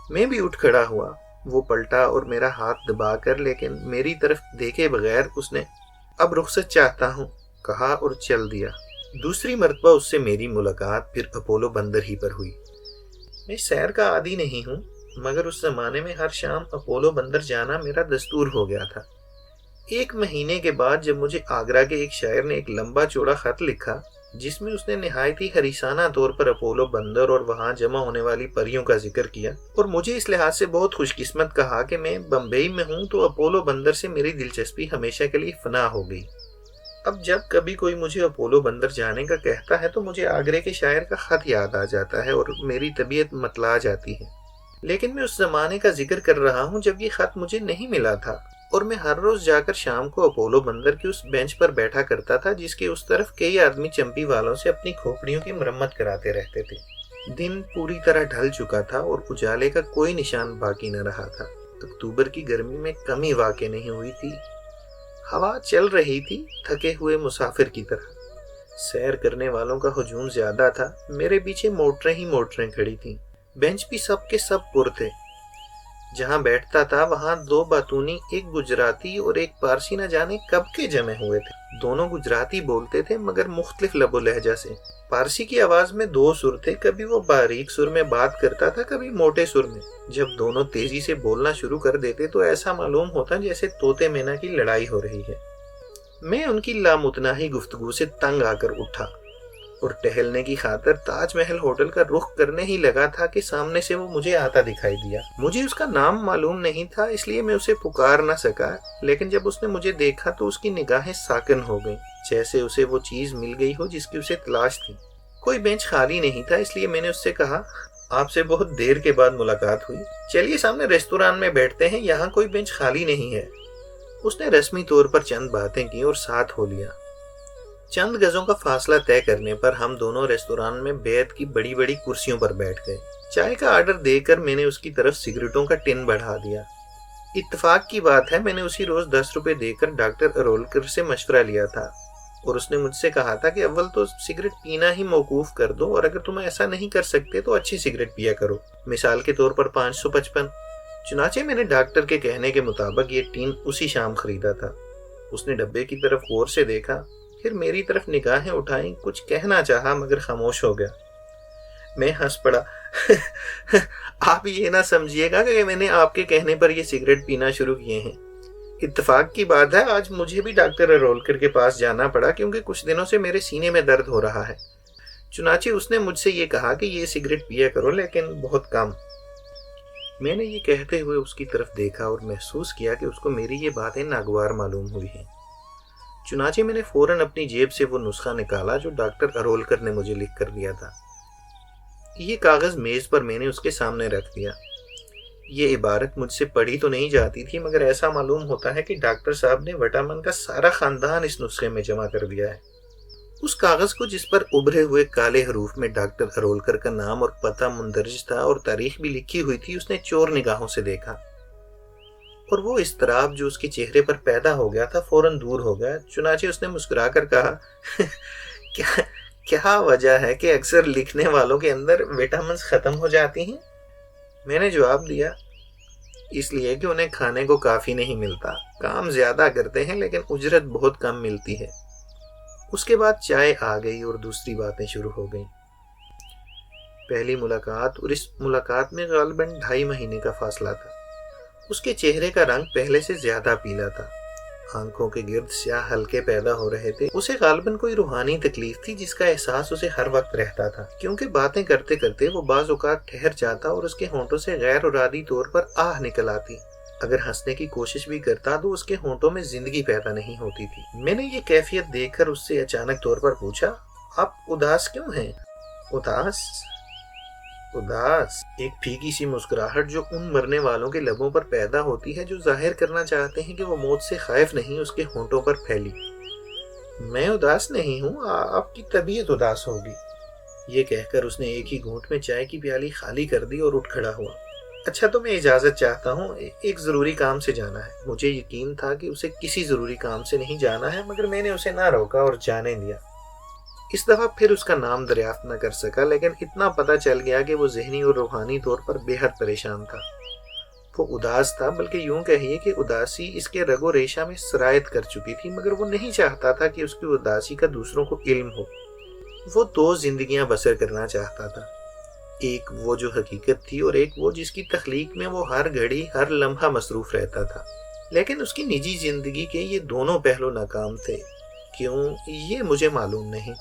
میں بھی اٹھ کھڑا ہوا۔ وہ پلٹا اور میرا ہاتھ دبا کر لیکن میری طرف دیکھے بغیر اس نے اب رخصت چاہتا ہوں کہا اور چل دیا۔ دوسری مرتبہ اس سے میری ملاقات پھر اپولو بندر ہی پر ہوئی۔ میں سیر کا عادی نہیں ہوں، مگر اس زمانے میں ہر شام اپولو بندر جانا میرا دستور ہو گیا تھا۔ 1 مہینے کے بعد جب مجھے آگرہ کے ایک شاعر نے ایک لمبا چوڑا خط لکھا جس میں اس نے نہایت ہی حریصانہ طور پر اپولو بندر اور وہاں جمع ہونے والی پریوں کا ذکر کیا، اور مجھے اس لحاظ سے بہت خوش قسمت کہا کہ میں بمبئی میں ہوں، تو اپولو بندر سے میری دلچسپی ہمیشہ کے لیے فنا ہو گئی۔ اب جب کبھی کوئی مجھے اپولو بندر جانے کا کہتا ہے تو مجھے آگرے کے شاعر کا خط یاد آ جاتا ہے اور میری طبیعت متلا جاتی ہے۔ لیکن میں اس زمانے کا ذکر کر رہا ہوں جب یہ خط مجھے نہیں ملا تھا، اور میں ہر روز جا کر شام کو اپولو بندر کی اس بینچ پر بیٹھا کرتا تھا جس کے اس طرف کئی آدمی چمپی والوں سے اپنی کھوپڑیوں کی مرمت کراتے رہتے تھے۔ دن پوری طرح ڈھل چکا تھا اور اجالے کا کوئی نشان باقی نہ رہا تھا۔ اکتوبر کی گرمی میں کمی واقع نہیں ہوئی تھی۔ ہوا چل رہی تھی تھکے ہوئے مسافر کی طرح۔ سیر کرنے والوں کا ہجوم زیادہ تھا۔ میرے پیچھے موٹریں ہی موٹریں کھڑی تھیں۔ بینچ بھی سب کے سب پر تھے۔ جہاں بیٹھتا تھا وہاں 2 باتونی، ایک گجراتی اور ایک پارسی نہ جانے کب کے جمع ہوئے تھے۔ دونوں گجراتی بولتے تھے مگر مختلف لب و لہجہ سے۔ پارسی کی آواز میں 2 سر تھے، کبھی وہ باریک سر میں بات کرتا تھا، کبھی موٹے سر میں۔ جب دونوں تیزی سے بولنا شروع کر دیتے تو ایسا معلوم ہوتا جیسے طوطے مینا کی لڑائی ہو رہی ہے۔ میں ان کی لامتناہی گفتگو سے تنگ آ کر اٹھا اور ٹہلنے کی خاطر تاج محل ہوٹل کا رخ کرنے ہی لگا تھا کہ سامنے سے وہ مجھے آتا دکھائی دیا۔ مجھے اس کا نام معلوم نہیں تھا، اس لیے میں اسے پکار نہ سکا، لیکن جب اس نے مجھے دیکھا تو اس کی نگاہیں ساکن ہو گئیں، جیسے اسے وہ چیز مل گئی ہو جس کی اسے تلاش تھی۔ کوئی بینچ خالی نہیں تھا، اس لیے میں نے اس سے کہا، آپ سے بہت دیر کے بعد ملاقات ہوئی، چلیے سامنے ریستوران میں بیٹھتے ہیں، یہاں کوئی بینچ خالی نہیں ہے۔ اس نے رسمی طور پر چند باتیں کی اور ساتھ ہو لیا۔ چند گزوں کا فاصلہ طے کرنے پر ہم دونوں ریستوران میں بیٹھ کی بڑی بڑی کرسیوں پر بیٹھ گئے۔ چائے کا آرڈر دے کر میں نے اس کی طرف سگریٹوں کا ٹن بڑھا دیا۔ اتفاق کی بات ہے میں نے اسی روز 10 روپے دے کر ڈاکٹر ارولکر سے مشورہ لیا تھا، اور اس نے مجھ سے کہا تھا کہ اول تو سگریٹ پینا ہی موقوف کر دو، اور اگر تم ایسا نہیں کر سکتے تو اچھی سگریٹ پیا کرو، مثال کے طور پر 555۔ چنانچہ میں نے ڈاکٹر کے کہنے کے مطابق یہ ٹین اسی شام خریدا تھا۔ اس نے ڈبے کی طرف غور سے دیکھا، پھر میری طرف نگاہیں اٹھائیں، کچھ کہنا چاہا مگر خاموش ہو گیا۔ میں ہنس پڑا۔ آپ یہ نہ سمجھیے گا کہ میں نے آپ کے کہنے پر یہ سگریٹ پینا شروع کیے ہیں۔ اتفاق کی بات ہے آج مجھے بھی ڈاکٹر ارولکر کے پاس جانا پڑا کیونکہ کچھ دنوں سے میرے سینے میں درد ہو رہا ہے۔ چنانچہ اس نے مجھ سے یہ کہا کہ یہ سگریٹ پیا کرو لیکن بہت کم۔ میں نے یہ کہتے ہوئے اس کی طرف دیکھا اور محسوس کیا کہ اس کو میری یہ باتیں ناگوار معلوم ہوئی ہیں۔ چنانچہ میں نے فوراً اپنی جیب سے وہ نسخہ نکالا جو ڈاکٹر ارولکر نے مجھے لکھ کر دیا تھا۔ یہ کاغذ میز پر میں نے اس کے سامنے رکھ دیا۔ یہ عبارت مجھ سے پڑھی تو نہیں جاتی تھی مگر ایسا معلوم ہوتا ہے کہ ڈاکٹر صاحب نے وٹامن کا سارا خاندان اس نسخے میں جمع کر دیا ہے۔ اس کاغذ کو جس پر ابھرے ہوئے کالے حروف میں ڈاکٹر ارولکر کا نام اور پتہ مندرج تھا اور تاریخ بھی لکھی ہوئی تھی، اس نے چور نگاہوں سے دیکھا، اور وہ اضطراب جو اس کے چہرے پر پیدا ہو گیا تھا فوراً دور ہو گیا۔ چنانچہ اس نے مسکرا کر کہا، کیا وجہ ہے کہ اکثر لکھنے والوں کے اندر وٹامنز ختم ہو جاتی ہیں؟ میں نے جواب دیا، اس لیے کہ انہیں کھانے کو کافی نہیں ملتا، کام زیادہ کرتے ہیں لیکن اجرت بہت کم ملتی ہے۔ اس کے بعد چائے آ گئی اور دوسری باتیں شروع ہو گئیں۔ پہلی ملاقات اور اس ملاقات میں غالباً 2.5 مہینے کا فاصلہ تھا۔ اس کے چہرے کا رنگ پہلے سے زیادہ پیلا تھا، آنکھوں کے گرد سیاہ حلقے پیدا ہو رہے تھے۔ اسے غالباً کوئی روحانی تکلیف تھی جس کا احساس اسے ہر وقت رہتا تھا، کیونکہ باتیں کرتے کرتے وہ بعض اوقات ٹھہر جاتا اور اس کے ہونٹوں سے غیر ارادی طور پر آہ نکل آتی۔ اگر ہنسنے کی کوشش بھی کرتا تو اس کے ہونٹوں میں زندگی پیدا نہیں ہوتی تھی۔ میں نے یہ کیفیت دیکھ کر اس سے اچانک طور پر پوچھا، آپ اداس کیوں ہیں؟ اداس ایک پھیکی سی مسکراہٹ جو ان مرنے والوں کے لبوں پر پیدا ہوتی ہے جو ظاہر کرنا چاہتے ہیں کہ وہ موت سے خائف نہیں، اس کے ہونٹوں پر پھیلی۔ میں اداس نہیں ہوں، آپ کی طبیعت اداس ہوگی۔ یہ کہہ کر اس نے ایک ہی گھونٹ میں چائے کی پیالی خالی کر دی اور اٹھ کھڑا ہوا۔ اچھا تو میں اجازت چاہتا ہوں، ایک ضروری کام سے جانا ہے۔ مجھے یقین تھا کہ اسے کسی ضروری کام سے نہیں جانا ہے، مگر میں نے اسے نہ روکا اور جانے دیا۔ اس دفعہ پھر اس کا نام دریافت نہ کر سکا، لیکن اتنا پتہ چل گیا کہ وہ ذہنی اور روحانی طور پر بے حد پریشان تھا۔ وہ اداس تھا، بلکہ یوں کہیے کہ اداسی اس کے رگ و ریشہ میں سرایت کر چکی تھی، مگر وہ نہیں چاہتا تھا کہ اس کی اداسی کا دوسروں کو علم ہو۔ وہ دو زندگیاں بسر کرنا چاہتا تھا، ایک وہ جو حقیقت تھی اور ایک وہ جس کی تخلیق میں وہ ہر گھڑی ہر لمحہ مصروف رہتا تھا۔ لیکن اس کی نجی زندگی کے یہ دونوں پہلو ناکام تھے۔ کیوں، یہ مجھے معلوم نہیں۔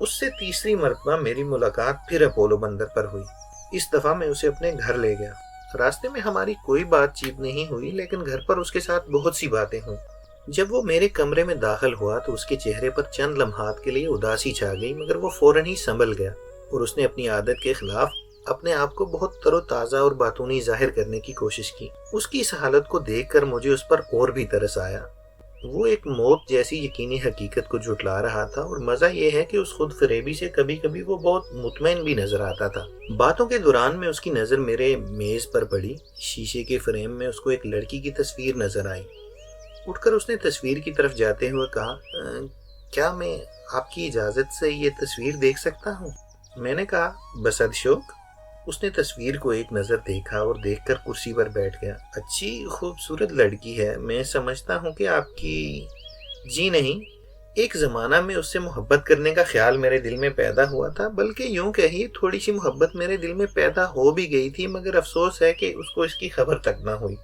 اس سے تیسری مرتبہ میری ملاقات پھر اپولو بندر پر ہوئی۔ اس دفعہ میں اسے اپنے گھر لے گیا۔ راستے میں ہماری کوئی بات چیت نہیں ہوئی، لیکن گھر پر اس کے ساتھ بہت سی باتیں ہوئیں۔ جب وہ میرے کمرے میں داخل ہوا تو اس کے چہرے پر چند لمحات کے لیے اداسی چھا گئی، مگر وہ فوراً ہی سنبھل گیا اور اس نے اپنی عادت کے خلاف اپنے آپ کو بہت تر و تازہ اور باتونی ظاہر کرنے کی کوشش کی۔ اس کی اس حالت کو دیکھ کر مجھے اس پر اور بھی ترس آیا۔ وہ ایک موت جیسی یقینی حقیقت کو جھٹلا رہا تھا، اور مزہ یہ ہے کہ اس خود فریبی سے کبھی کبھی وہ بہت مطمئن بھی نظر آتا تھا۔ باتوں کے دوران میں اس کی نظر میرے میز پر پڑی۔ شیشے کے فریم میں اس کو ایک لڑکی کی تصویر نظر آئی۔ اٹھ کر اس نے تصویر کی طرف جاتے ہوئے کہا، کیا میں آپ کی اجازت سے یہ تصویر دیکھ سکتا ہوں؟ میں نے کہا، بسد شوق۔ اس نے تصویر کو ایک نظر دیکھا اور دیکھ کر کرسی پر بیٹھ گیا۔ اچھی خوبصورت لڑکی ہے، میں سمجھتا ہوں کہ آپ کی… جی نہیں، ایک زمانہ میں اس سے محبت کرنے کا خیال میرے دل میں پیدا ہوا تھا، بلکہ یوں کہیے تھوڑی سی محبت میرے دل میں پیدا ہو بھی گئی تھی، مگر افسوس ہے کہ اس کو اس کی خبر تک نہ ہوئی،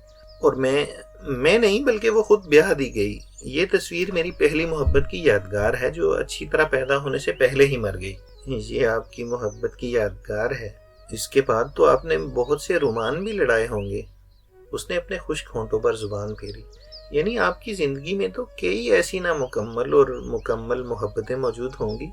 اور میں نہیں بلکہ وہ خود بیاہ دی گئی۔ یہ تصویر میری پہلی محبت کی یادگار ہے جو اچھی طرح پیدا ہونے سے پہلے ہی مر گئی۔ یہ آپ کی محبت کی یادگار ہے؟ اس کے بعد تو آپ نے بہت سے رومان بھی لڑائے ہوں گے۔ اس نے اپنے خشک ہونٹوں پر زبان پھیری۔ یعنی آپ کی زندگی میں تو کئی ایسی نامکمل اور مکمل محبتیں موجود ہوں گی۔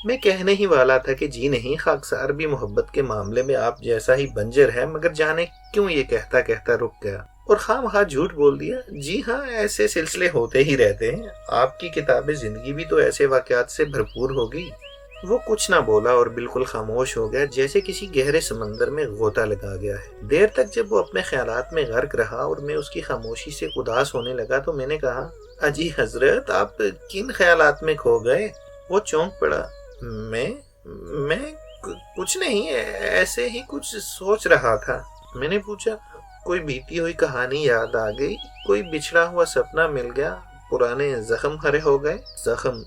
میں کہنے ہی والا تھا کہ جی نہیں، خاکسار بھی محبت کے معاملے میں آپ جیسا ہی بنجر ہے، مگر جانے کیوں یہ کہتا کہتا رک گیا اور خواہ جھوٹ بول دیا۔ جی ہاں، ایسے سلسلے ہوتے ہی رہتے ہیں۔ آپ کی کتاب زندگی بھی تو ایسے واقعات سے بھرپور ہوگی۔ وہ کچھ نہ بولا اور بالکل خاموش ہو گیا، جیسے کسی گہرے سمندر میں غوطہ لگا گیا ہے۔ دیر تک جب وہ اپنے خیالات میں غرق رہا اور میں اس کی خاموشی سے اداس ہونے لگا تو میں نے کہا، اجی حضرت، آپ کن خیالات میں کھو گئے؟ وہ چونک پڑا۔ میں کچھ نہیں، ایسے ہی کچھ سوچ رہا تھا۔ میں نے پوچھا، کوئی بیتی ہوئی کہانی یاد آ گئی؟ کوئی بچھڑا ہوا سپنا مل گیا؟ پرانے زخم ہرے ہو گئے؟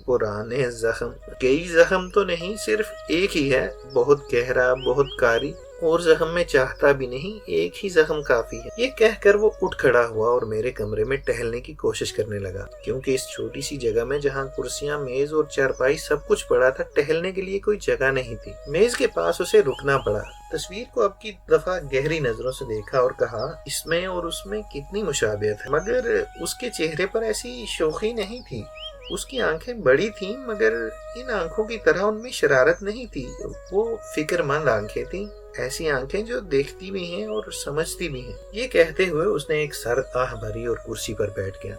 پرانے زخم؟ کئی زخم تو نہیں، صرف ایک ہی ہے، بہت گہرا، بہت کاری، اور زخم میں چاہتا بھی نہیں، ایک ہی زخم کافی ہے۔ یہ کہہ کر وہ اٹھ کھڑا ہوا اور میرے کمرے میں ٹہلنے کی کوشش کرنے لگا، کیونکہ اس چھوٹی سی جگہ میں جہاں کرسیاں، میز اور چارپائی سب کچھ پڑا تھا، ٹہلنے کے لیے کوئی جگہ نہیں تھی۔ میز کے پاس اسے رکنا پڑا۔ تصویر کو اب کی دفعہ گہری نظروں سے دیکھا اور کہا، اس میں اور اس میں کتنی مشابہت ہے، مگر اس کے چہرے پر ایسی شوخی نہیں تھی۔ اس کی آنکھیں بڑی تھیں، مگر ان آنکھوں کی طرح ان میں شرارت نہیں تھی۔ وہ فکر مند آنکھیں تھیں، ایسی آنکھیں جو دیکھتی بھی ہیں اور سمجھتی بھی ہیں۔ یہ کہتے ہوئے اس نے ایک سرد آہ بھری اور کرسی پر بیٹھ گیا۔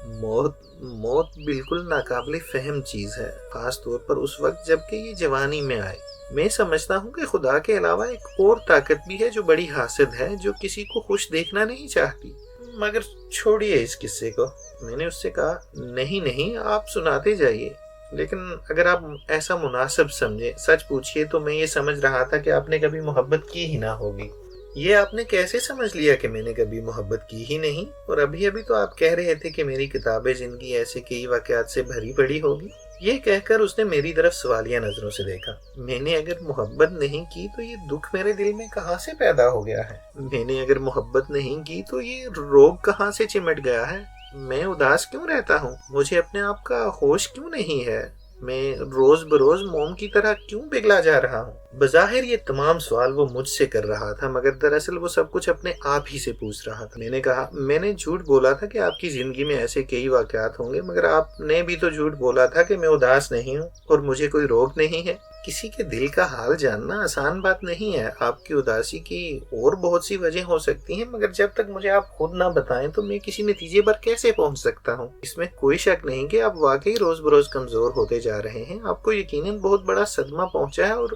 موت بالکل ناقابل فہم چیز ہے، خاص طور پر اس وقت جب کہ یہ جوانی میں آئے۔ میں سمجھتا ہوں کہ خدا کے علاوہ ایک اور طاقت بھی ہے جو بڑی حاسد ہے، جو کسی کو خوش دیکھنا نہیں چاہتی۔ مگر چھوڑیے اس قصے کو۔ میں نے اس سے کہا، نہیں، آپ سناتے جائیے، لیکن اگر آپ ایسا مناسب سمجھے، سچ پوچھیے تو میں یہ سمجھ رہا تھا کہ آپ نے کبھی محبت کی ہی نہ ہوگی۔ یہ آپ نے کیسے سمجھ لیا کہ میں نے کبھی محبت کی ہی نہیں؟ اور ابھی تو آپ کہہ رہے تھے کہ میری کتاب زندگی ایسے کئی واقعات سے بھری پڑی ہوگی۔ یہ کہہ کر اس نے میری طرف سوالیہ نظروں سے دیکھا۔ میں نے اگر محبت نہیں کی تو یہ دکھ میرے دل میں کہاں سے پیدا ہو گیا ہے؟ میں نے اگر محبت نہیں کی تو یہ روگ کہاں سے چمٹ گیا ہے؟ میں اداس کیوں رہتا ہوں؟ مجھے اپنے آپ کا ہوش کیوں نہیں ہے؟ میں روز بروز موم کی طرح کیوں پگھلا جا رہا ہوں؟ بظاہر یہ تمام سوال وہ مجھ سے کر رہا تھا، مگر دراصل وہ سب کچھ اپنے آپ ہی سے پوچھ رہا تھا۔ میں نے کہا، میں نے جھوٹ بولا تھا کہ آپ کی زندگی میں ایسے کئی واقعات ہوں گے، مگر آپ نے بھی تو جھوٹ بولا تھا کہ میں اداس نہیں ہوں اور مجھے کوئی روک نہیں ہے۔ کسی کے دل کا حال جاننا آسان بات نہیں ہے۔ آپ کی اداسی کی اور بہت سی وجہ ہو سکتی ہیں، مگر جب تک مجھے آپ خود نہ بتائیں تو میں کسی نتیجے پر کیسے پہنچ سکتا ہوں؟ اس میں کوئی شک نہیں کہ آپ واقعی روز بروز کمزور ہوتے جا رہے ہیں۔ آپ کو یقیناً بہت بڑا صدمہ پہنچا ہے اور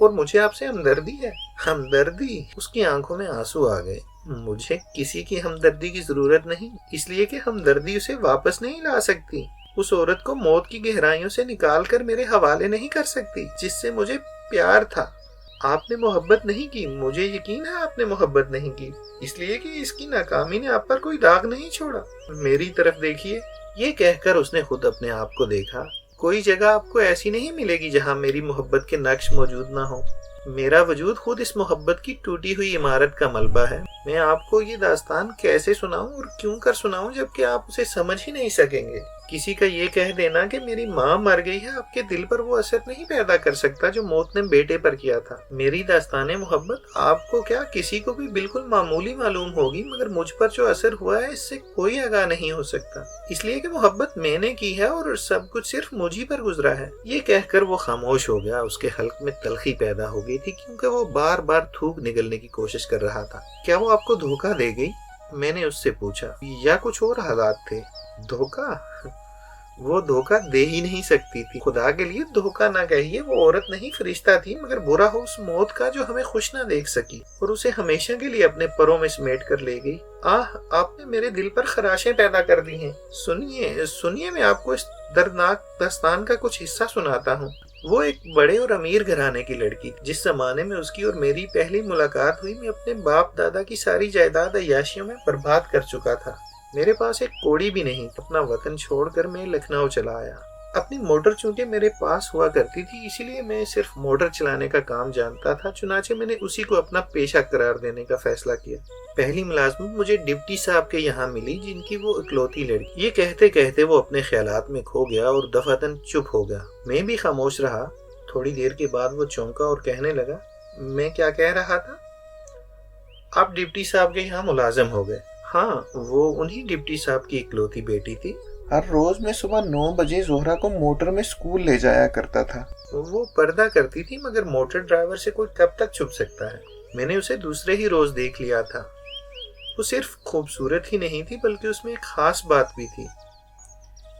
مجھے آپ سے ہمدردی ہے۔ ہمدردی؟ اس کی آنکھوں میں آنسو آ گئے۔ مجھے کسی کی ہمدردی کی ضرورت نہیں، اس لیے کہ ہمدردی اسے واپس نہیں لا سکتی۔ اس عورت کو موت کی گہرائیوں سے نکال کر میرے حوالے نہیں کر سکتی جس سے مجھے پیار تھا۔ آپ نے محبت نہیں کی، مجھے یقین ہے آپ نے محبت نہیں کی، اس لیے کہ اس کی ناکامی نے آپ پر کوئی داغ نہیں چھوڑا۔ میری طرف دیکھیے۔ یہ کہہ کر اس نے خود اپنے آپ کو دیکھا۔ کوئی جگہ آپ کو ایسی نہیں ملے گی جہاں میری محبت کے نقش موجود نہ ہو۔ میرا وجود خود اس محبت کی ٹوٹی ہوئی عمارت کا ملبہ ہے۔ میں آپ کو یہ داستان کیسے سناؤں اور کیوں کر سناؤں جبکہ آپ اسے سمجھ ہی نہیں سکیں گے؟ کسی کا یہ کہہ دینا کہ میری ماں مر گئی ہے آپ کے دل پر وہ اثر نہیں پیدا کر سکتا جو موت نے بیٹے پر کیا تھا۔ میری داستان محبت آپ کو کیا کسی کو بھی بالکل معمولی معلوم ہوگی، مگر مجھ پر جو اثر ہوا ہے اس سے کوئی آگاہ نہیں ہو سکتا، اس لیے کہ محبت میں نے کی ہے اور سب کچھ صرف مجھ پر گزرا ہے۔ یہ کہہ کر وہ خاموش ہو گیا۔ اس کے حلق میں تلخی پیدا ہو گئی تھی کیونکہ وہ بار بار تھوک نگلنے کی کوشش کر رہا تھا۔ کیا وہ آپ کو دھوکہ دے گئی؟ میں نے اس سے پوچھا، یا کچھ اور حالات تھے؟ دھوکہ؟ وہ دھوکہ دے ہی نہیں سکتی تھی۔ خدا کے لیے دھوکہ نہ کہیے، وہ عورت نہیں فرشتہ تھی، مگر برا ہو اس موت کا جو ہمیں خوش نہ دیکھ سکی اور اسے ہمیشہ کے لیے اپنے پروں میں سمیٹ کر لے گئی۔ آپ نے میرے دل پر خراشیں پیدا کر دی ہیں۔ سنیے میں آپ کو اس دردناک داستان کا کچھ حصہ سناتا ہوں۔ وہ ایک بڑے اور امیر گھرانے کی لڑکی تھی۔ جس زمانے میں اس کی اور میری پہلی ملاقات ہوئی، میں اپنے باپ دادا کی ساری جائیداد عیاشیوں میں برباد کر چکا تھا۔ میرے پاس ایک کوڑی بھی نہیں۔ اپنا وطن چھوڑ کر میں لکھنؤ چلا آیا۔ اپنی موٹر چونکہ میرے پاس ہوا کرتی تھی، اسی لیے میں صرف موٹر چلانے کا کام جانتا تھا، چنانچہ میں نے اسی کو اپنا پیشہ قرار دینے کا فیصلہ کیا۔ پہلی ملازمت مجھے ڈپٹی صاحب کے یہاں ملی، جن کی وہ اکلوتی لڑکی۔ یہ کہتے کہتے وہ اپنے خیالات میں کھو گیا اور دفعتاً چپ ہو گیا۔ میں بھی خاموش رہا۔ تھوڑی دیر کے بعد وہ چونکا اور کہنے لگا، میں کیا کہہ رہا تھا؟ آپ ڈپٹی صاحب کے یہاں ملازم ہو گئے؟ ہاں، وہ انہی ڈپٹی صاحب کی اکلوتی بیٹی تھی۔ ہر روز میں صبح 9 بجے زہرا کو موٹر میں سکول لے جایا کرتا تھا۔ وہ پردہ کرتی تھی، مگر موٹر ڈرائیور سے کوئی کب تک چھپ سکتا ہے؟ میں نے اسے دوسرے ہی روز دیکھ لیا تھا۔ وہ صرف خوبصورت ہی نہیں تھی، بلکہ اس میں ایک خاص بات بھی تھی۔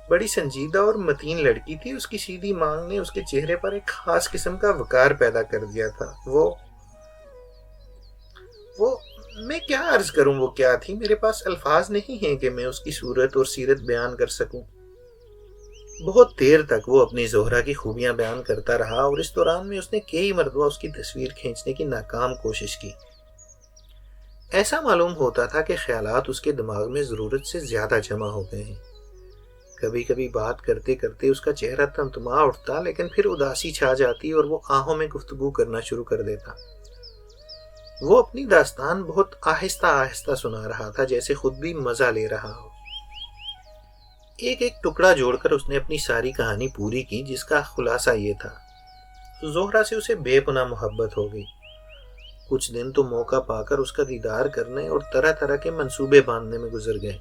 بڑی سنجیدہ اور متین لڑکی تھی۔ اس کی سیدھی مانگ نے اس کے چہرے پر ایک خاص قسم کا وقار پیدا کر دیا تھا۔ وہ میں کیا عرض کروں وہ کیا تھی؟ میرے پاس الفاظ نہیں ہیں کہ میں اس کی صورت اور سیرت بیان کر سکوں۔ بہت دیر تک وہ اپنی زہرا کی خوبیاں بیان کرتا رہا اور اس دوران میں اس نے کئی مرتبہ اس کی تصویر کھینچنے کی ناکام کوشش کی۔ ایسا معلوم ہوتا تھا کہ خیالات اس کے دماغ میں ضرورت سے زیادہ جمع ہو گئے ہیں۔ کبھی کبھی بات کرتے کرتے اس کا چہرہ تمتما اٹھتا، لیکن پھر اداسی چھا جاتی اور وہ آہوں میں گفتگو کرنا شروع کر دیتا۔ وہ اپنی داستان بہت آہستہ آہستہ سنا رہا تھا، جیسے خود بھی مزہ لے رہا ہو۔ ایک ایک ٹکڑا جوڑ کر اس نے اپنی ساری کہانی پوری کی، جس کا خلاصہ یہ تھا۔ زہرا سے اسے بے پناہ محبت ہو گئی۔ کچھ دن تو موقع پا کر اس کا دیدار کرنے اور طرح طرح کے منصوبے باندھنے میں گزر گئے،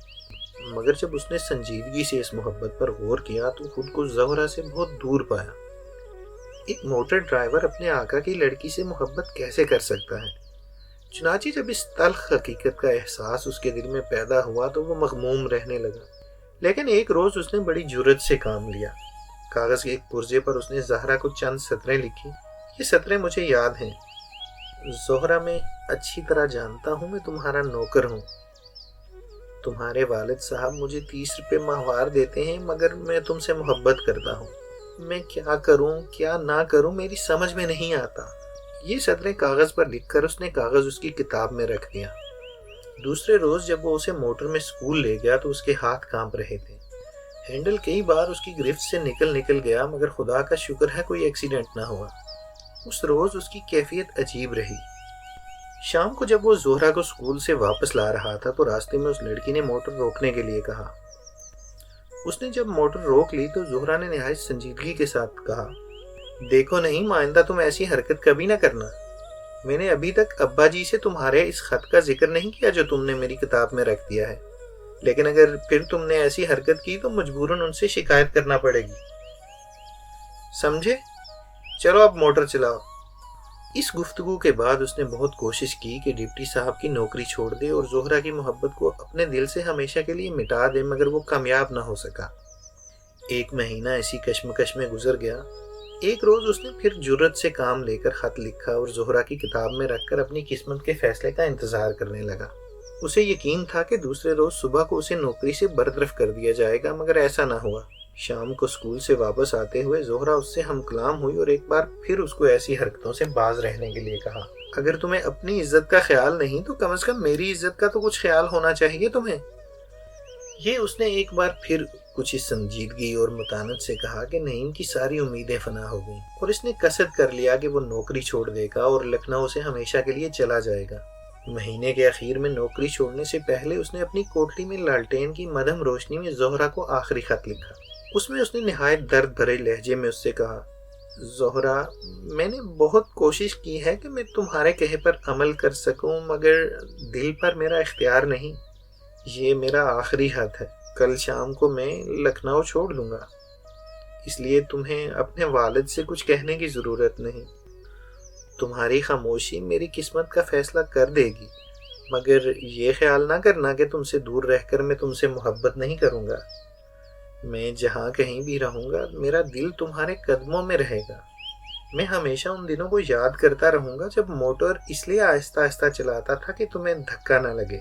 مگر جب اس نے سنجیدگی سے اس محبت پر غور کیا تو خود کو زہرا سے بہت دور پایا۔ ایک موٹر ڈرائیور اپنے آقا کی لڑکی سے محبت کیسے کر سکتا ہے؟ چنانچہ جب اس تلخ حقیقت کا احساس اس کے دل میں پیدا ہوا تو وہ مغموم رہنے لگا۔ لیکن ایک روز اس نے بڑی جرأت سے کام لیا۔ کاغذ کے ایک پرزے پر اس نے زہرا کو چند سطریں لکھی۔ یہ سطریں مجھے یاد ہیں۔ زہرا، میں اچھی طرح جانتا ہوں میں تمہارا نوکر ہوں۔ تمہارے والد صاحب مجھے 30 روپے ماہوار دیتے ہیں، مگر میں تم سے محبت کرتا ہوں۔ میں کیا کروں کیا نہ کروں میری سمجھ میں نہیں آتا۔ یہ سطریں کاغذ پر لکھ کر اس نے کاغذ اس کی کتاب میں رکھ دیا۔ دوسرے روز جب وہ اسے موٹر میں سکول لے گیا تو اس کے ہاتھ کانپ رہے تھے۔ ہینڈل کئی بار اس کی گرفت سے نکل گیا، مگر خدا کا شکر ہے کوئی ایکسیڈنٹ نہ ہوا۔ اس روز اس کی کیفیت عجیب رہی۔ شام کو جب وہ زہرا کو سکول سے واپس لا رہا تھا تو راستے میں اس لڑکی نے موٹر روکنے کے لیے کہا۔ اس نے جب موٹر روک لی تو زہرا نے نہایت سنجیدگی کے ساتھ کہا، دیکھو نہیں، آئندہ تم ایسی حرکت کبھی نہ کرنا۔ میں نے ابھی تک ابا جی سے تمہارے اس خط کا ذکر نہیں کیا جو تم نے میری کتاب میں رکھ دیا ہے، لیکن اگر پھر تم نے ایسی حرکت کی تو مجبوراً ان سے شکایت کرنا پڑے گی، سمجھے؟ چلو اب موٹر چلاؤ۔ اس گفتگو کے بعد اس نے بہت کوشش کی کہ ڈپٹی صاحب کی نوکری چھوڑ دے اور زہرا کی محبت کو اپنے دل سے ہمیشہ کے لیے مٹا دے، مگر وہ کامیاب نہ ہو سکا۔ 1 مہینہ ایسی کشمکش میں گزر گیا۔ ایک روز اس نے پھر جرأت سے کام لے کر خط لکھا اور زہرا کی کتاب میں رکھ کر اپنی قسمت کے فیصلے کا انتظار کرنے لگا۔ اسے یقین تھا کہ دوسرے روز صبح کو اسے نوکری سے برطرف کر دیا جائے گا، مگر ایسا نہ ہوا۔ شام کو اسکول سے واپس آتے ہوئے زہرا اس سے ہم کلام ہوئی اور ایک بار پھر اس کو ایسی حرکتوں سے باز رہنے کے لیے کہا، اگر تمہیں اپنی عزت کا خیال نہیں تو کم از کم میری عزت کا تو کچھ خیال ہونا چاہیے تمہیں۔ یہ اس نے ایک بار پھر کچھ سنجیدگی اور متانت سے کہا کہ نعیم کی ساری امیدیں فنا ہو گئیں اور اس نے قصد کر لیا کہ وہ نوکری چھوڑ دے گا اور لکھنؤ سے ہمیشہ کے لیے چلا جائے گا۔ مہینے کے اخیر میں نوکری چھوڑنے سے پہلے اس نے اپنی کوٹری میں لالٹین کی مدھم روشنی میں زہرا کو آخری خط لکھا۔ اس میں اس نے نہایت درد بھرے لہجے میں اس سے کہا، زہرا، میں نے بہت کوشش کی ہے کہ میں تمہارے کہے پر عمل کر سکوں، مگر دل پر میرا اختیار نہیں۔ یہ میرا آخری خط ہے، کل شام کو میں لکھنؤ چھوڑ دوں گا، اس لیے تمہیں اپنے والد سے کچھ کہنے کی ضرورت نہیں۔ تمہاری خاموشی میری قسمت کا فیصلہ کر دے گی، مگر یہ خیال نہ کرنا کہ تم سے دور رہ کر میں تم سے محبت نہیں کروں گا۔ میں جہاں کہیں بھی رہوں گا میرا دل تمہارے قدموں میں رہے گا۔ میں ہمیشہ ان دنوں کو یاد کرتا رہوں گا جب موٹر اس لیے آہستہ آہستہ چلاتا تھا کہ تمہیں دھکا نہ لگے۔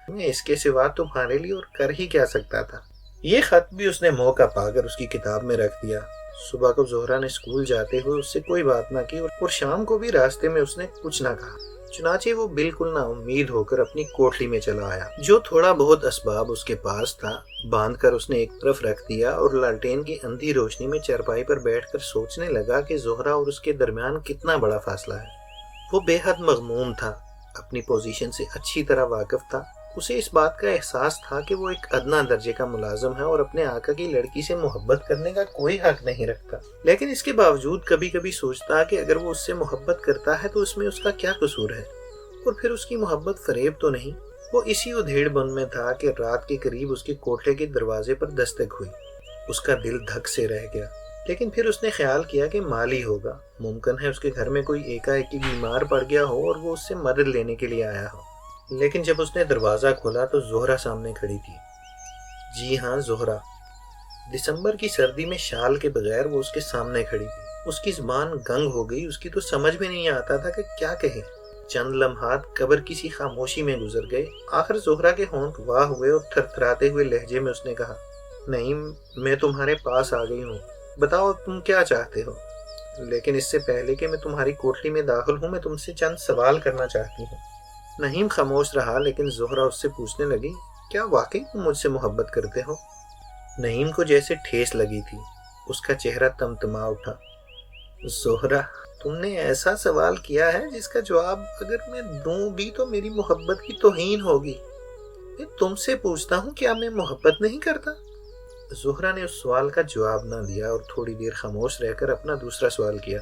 میں اس کے سوا تمہارے لیے اور کر ہی کیا سکتا تھا۔ یہ خط بھی اس نے موقع پا کر اس کی کتاب میں رکھ دیا۔ صبح کو زہرا نے اسکول جاتے ہوئے اس سے کوئی بات نہ کی اور شام کو بھی راستے میں اس نے کچھ نہ کہا۔ چنانچہ وہ بالکل نا امید ہو کر اپنی کوٹری میں چلا آیا۔ جو تھوڑا بہت اسباب اس کے پاس تھا باندھ کر اس نے ایک طرف رکھ دیا اور لالٹین کی اندھی روشنی میں چارپائی پر بیٹھ کر سوچنے لگا کہ زہرا اور اس کے درمیان کتنا بڑا فاصلہ ہے۔ وہ بے حد مغموم تھا، اپنی پوزیشن سے اچھی طرح واقف تھا۔ اسے اس بات کا احساس تھا کہ وہ ایک ادنا درجے کا ملازم ہے اور اپنے آقا کی لڑکی سے محبت کرنے کا کوئی حق نہیں رکھتا، لیکن اس کے باوجود کبھی کبھی سوچتا کہ اگر وہ اس سے محبت کرتا ہے تو اس میں اس کا کیا قصور ہے، اور پھر اس کی محبت فریب تو نہیں۔ وہ اسی ادھیڑ بن میں تھا کہ رات کے قریب اس کے کوٹھے کے دروازے پر دستک ہوئی۔ اس کا دل دھک سے رہ گیا، لیکن پھر اس نے خیال کیا کہ مال ہی ہوگا، ممکن ہے اس کے گھر میں کوئی ایک بیمار پڑ گیا ہو اور وہ اس سے مدد لینے کے لیے آیا ہو۔ لیکن جب اس نے دروازہ کھولا تو زہرا سامنے کھڑی تھی۔ جی ہاں، زہرا۔ دسمبر کی سردی میں شال کے بغیر وہ اس کے سامنے کھڑی تھی۔ اس کی زبان گنگ ہو گئی، اس کی تو سمجھ میں نہیں آتا تھا کہ کیا کہے۔ چند لمحات قبر کی سی خاموشی میں گزر گئے۔ آخر زہرا کے ہونٹ واہ ہوئے اور تھرتھراتے ہوئے لہجے میں اس نے کہا، نہیں، میں تمہارے پاس آ گئی ہوں، بتاؤ تم کیا چاہتے ہو؟ لیکن اس سے پہلے کہ میں تمہاری کوٹری میں داخل ہوں میں تم سے چند سوال کرنا چاہتی ہوں۔ نعیم خاموش رہا، لیکن زہرا اس سے پوچھنے لگی، کیا واقعی تم مجھ سے محبت کرتے ہو؟ نعیم کو جیسے ٹھیس لگی تھی، اس کا چہرہ تمتما اٹھا۔ زہرا، تم نے ایسا سوال کیا ہے جس کا جواب اگر میں دوں بھی تو میری محبت کی توہین ہوگی۔ میں تم سے پوچھتا ہوں، کیا میں محبت نہیں کرتا؟ زہرا نے اس سوال کا جواب نہ دیا اور تھوڑی دیر خاموش رہ کر اپنا دوسرا سوال کیا۔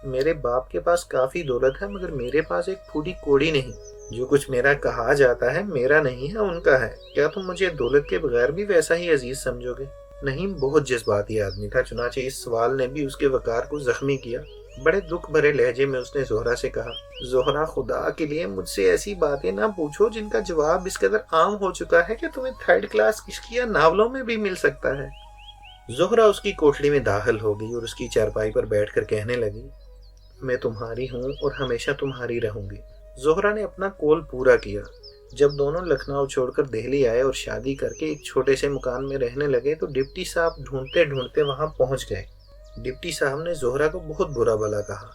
میرے باپ کے پاس کافی دولت ہے، مگر میرے پاس ایک پھوٹی کوڑی نہیں۔ جو کچھ میرا کہا جاتا ہے میرا نہیں ہے، ان کا ہے۔ کیا تم مجھے دولت کے بغیر بھی ویسا ہی عزیز سمجھو گے؟ نعیم بہت جذباتی آدمی تھا، چنانچہ اس سوال نے بھی اس کے وقار کو زخمی کیا۔ بڑے دکھ بھرے لہجے میں اس نے زہرا سے کہا، زہرا، خدا کے لیے مجھ سے ایسی باتیں نہ پوچھو جن کا جواب اس قدر عام ہو چکا ہے کہ تمہیں 3rd کلاس عشقیہ ناولوں میں بھی مل سکتا ہے۔ زہرا اس کی کوٹری میں داخل ہو گئی اور اس کی چارپائی پر بیٹھ کر کہنے لگی، میں تمہاری ہوں اور ہمیشہ تمہاری رہوں گی۔ زہرا نے اپنا قول پورا کیا۔ جب دونوں لکھنؤ چھوڑ کر دہلی آئے اور شادی کر کے ایک چھوٹے سے مکان میں رہنے لگے تو ڈپٹی صاحب ڈھونڈتے ڈھونڈتے وہاں پہنچ گئے۔ ڈپٹی صاحب نے زہرا کو بہت برا بھلا کہا۔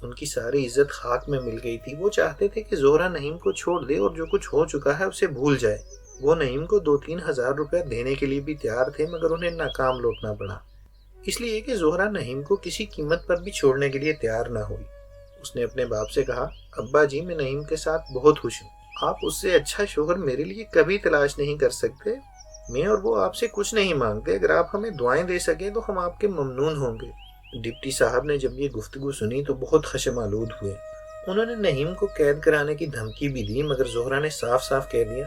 ان کی ساری عزت خاک میں مل گئی تھی۔ وہ چاہتے تھے کہ زہرا نعیم کو چھوڑ دے اور جو کچھ ہو چکا ہے اسے بھول جائے۔ وہ نعیم کو 2-3 ہزار روپے دینے کے لیے بھی تیار تھے، مگر انہیں ناکام لوٹنا پڑا، اس لیے کہ زہرا نعیم کو کسی قیمت پر بھی چھوڑنے کے لیے تیار نہ ہوئی۔ اس نے اپنے باپ سے کہا، ابا جی، میں نعیم کے ساتھ بہت خوش ہوں، آپ اس سے اچھا شوہر میرے لیے کبھی تلاش نہیں کر سکتے، میں اور وہ آپ سے کچھ نہیں مانگتے، اگر آپ ہمیں دعائیں دے سکیں تو ہم آپ کے ممنون ہوں گے۔ ڈپٹی صاحب نے جب یہ گفتگو سنی تو بہت خشم آلود ہوئے۔ انہوں نے نہیم کو قید کرانے کی دھمکی بھی دی، مگر زہرا نے صاف صاف کہہ دیا،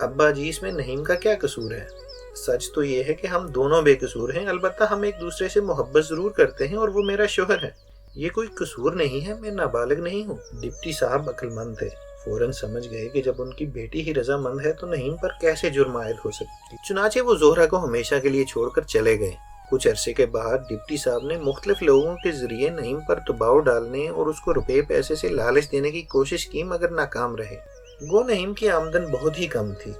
ابا جی اس میں نہیم کا کیا قصور ہے؟ سچ تو یہ ہے کہ ہم دونوں بے قصور ہیں، البتہ ہم ایک دوسرے سے محبت ضرور کرتے ہیں اور وہ میرا شوہر ہے۔ یہ کوئی قصور نہیں ہے، میں نابالغ نہیں ہوں۔ ڈپٹی صاحب عقل مند تھے، فوراً سمجھ گئے کہ جب ان کی بیٹی ہی رضامند ہے تو نہیم پر کیسے جرم عائد ہو سکتی۔ چنانچہ وہ زہرا کو ہمیشہ کے لیے چھوڑ کر چلے گئے۔ کچھ عرصے کے بعد ڈپٹی صاحب نے مختلف لوگوں کے ذریعے نہیم پر دباؤ ڈالنے اور اس کو روپے پیسے سے لالچ دینے کی کوشش کی، مگر ناکام رہے۔ گو نہیم کی آمدن بہت ہی کم تھی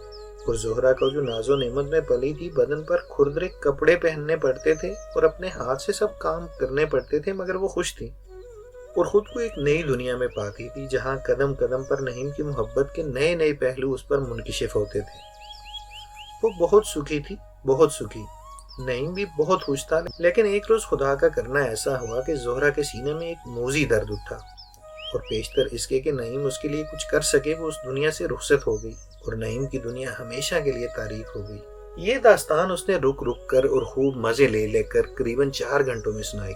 اور زہرا کو جو ناز و نعمت میں پلی تھی، بدن پر کھردرے کپڑے پہننے پڑتے تھے اور اپنے ہاتھ سے سب کام کرنے پڑتے تھے، مگر وہ خوش تھی اور خود کو ایک نئی دنیا میں پاتی تھی، جہاں قدم قدم پر نہیم کی محبت کے نئے نئے پہلو اس پر منکشف ہوتے تھے۔ وہ بہت سکھی تھی، بہت سکھی۔ نہیم بھی بہت خوش تھا، لیکن ایک روز خدا کا کرنا ایسا ہوا کہ زہرا کے سینے میں ایک موذی درد اٹھا، اور پیشتر اس کے کہ نہیم اس کے لیے کچھ کر سکے، وہ اس دنیا سے رخصت ہو گئی اور نہیم کی دنیا ہمیشہ کے لیے تاریک ہو گئی۔ یہ داستان اس نے رک رک کر اور خوب مزے لے لے کر قریباً 4 گھنٹوں میں سنائی۔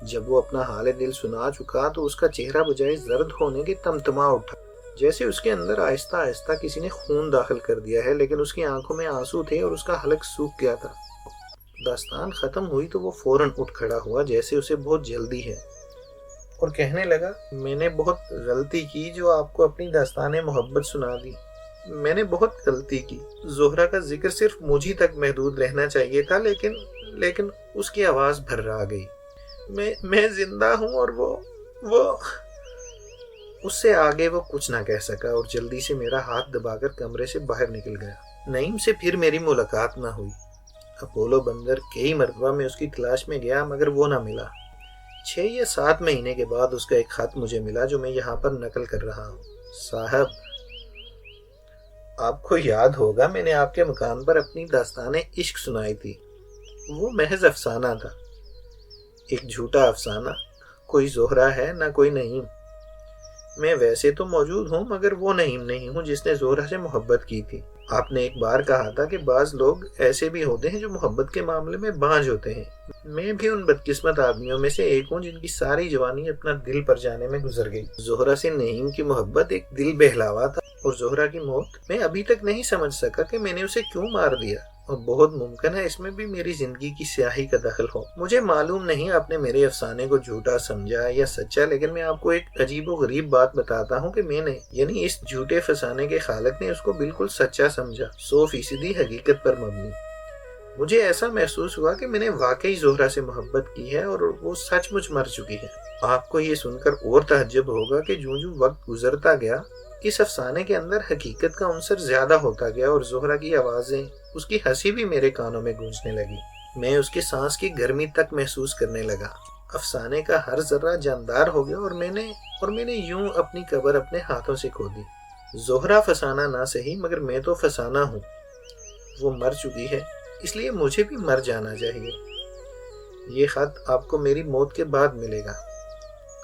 جب وہ اپنا حال دل سنا چکا تو اس کا چہرہ بجائے زرد ہونے کے تمتما اٹھا، جیسے اس کے اندر آہستہ آہستہ کسی نے خون داخل کر دیا ہے، لیکن اس کی آنکھوں میں آنسو تھے اور اس کا حلق سوکھ گیا تھا۔ داستان ختم ہوئی تو وہ فوراً اٹھ کھڑا ہوا، جیسے اسے بہت جلدی ہے، اور کہنے لگا، میں نے بہت غلطی کی جو آپ کو اپنی داستان محبت سنا دی۔ میں نے بہت غلطی کی۔ زہرا کا ذکر صرف مجھے تک محدود رہنا چاہیے تھا، لیکن اس کی آواز بھرا گئی۔ میں زندہ ہوں اور وہ اس سے آگے وہ کچھ نہ کہہ سکا اور جلدی سے میرا ہاتھ دبا کر کمرے سے باہر نکل گیا۔ نعیم سے پھر میری ملاقات نہ ہوئی۔ اپولو بندر کئی مرتبہ میں اس کی تلاش میں گیا، مگر وہ نہ ملا۔ 6 یا 7 مہینے کے بعد اس کا ایک خط مجھے ملا، جو میں یہاں پر نقل کر رہا ہوں۔ صاحب، آپ کو یاد ہوگا میں نے آپ کے مکان پر اپنی داستان عشق سنائی تھی۔ وہ محض افسانہ تھا، ایک جھوٹا افسانہ۔ کوئی زہرا ہے نہ کوئی نعیم۔ میں ویسے تو موجود ہوں، مگر وہ نعیم نہیں ہوں جس نے زہرا سے محبت کی تھی۔ آپ نے ایک بار کہا تھا کہ بعض لوگ ایسے بھی ہوتے ہیں جو محبت کے معاملے میں بانجھ ہوتے ہیں۔ میں بھی ان بدقسمت آدمیوں میں سے ایک ہوں جن کی ساری جوانی اپنا دل پر جانے میں گزر گئی۔ زہرا سے نعیم کی محبت ایک دل بہلاوا تھا، اور زہرا کی موت میں ابھی تک نہیں سمجھ سکا کہ میں نے اسے کیوں مار دیا، اور بہت ممکن ہے اس میں بھی میری زندگی کی سیاہی کا دخل ہو۔ مجھے معلوم نہیں آپ نے میرے افسانے کو جھوٹا سمجھا یا سچا، لیکن میں آپ کو ایک عجیب و غریب بات بتاتا ہوں کہ میں نے، یعنی اس جھوٹے فسانے کے خالق نے اس کو بالکل سچا سمجھا، 100% حقیقت پر مبنی۔ مجھے ایسا محسوس ہوا کہ میں نے واقعی زہرا سے محبت کی ہے اور وہ سچ مچ مر چکی ہے۔ آپ کو یہ سن کر اور تعجب ہوگا کہ جوں جوں وقت گزرتا گیا، اس افسانے کے اندر حقیقت کا عنصر زیادہ ہوتا گیا، اور زہرا کی آوازیں، اس کی ہنسی بھی میرے کانوں میں گونجنے لگی۔ میں اس کے سانس کی گرمی تک محسوس کرنے لگا۔ افسانے کا ہر ذرہ جاندار ہو گیا، اور میں نے یوں اپنی قبر اپنے ہاتھوں سے کھو دی۔ زہرا فسانہ نہ صحیح، مگر میں تو فسانہ ہوں۔ وہ مر چکی ہے، اس لیے مجھے بھی مر جانا چاہیے۔ یہ خط آپ کو میری موت کے بعد ملے گا۔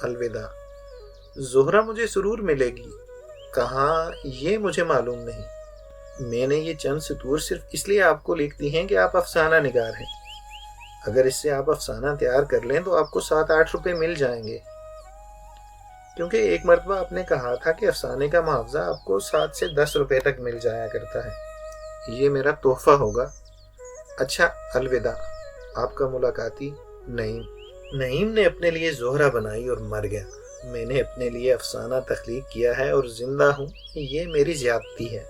الوداع۔ زہرا مجھے ضرور ملے گی، کہاں یہ مجھے معلوم نہیں۔ میں نے یہ چند سطور صرف اس لیے آپ کو لکھ دی ہیں کہ آپ افسانہ نگار ہیں۔ اگر اس سے آپ افسانہ تیار کر لیں تو آپ کو 7-8 روپے مل جائیں گے، کیونکہ ایک مرتبہ آپ نے کہا تھا کہ افسانے کا معاوضہ آپ کو 7 سے 10 روپے تک مل جایا کرتا ہے۔ یہ میرا تحفہ ہوگا۔ اچھا، الوداع۔ آپ کا ملاقاتی نعیم۔ نعیم نے اپنے لیے زہرا بنائی اور مر گیا۔ میں نے اپنے لیے افسانہ تخلیق کیا ہے اور زندہ ہوں، یہ میری زیادتی ہے۔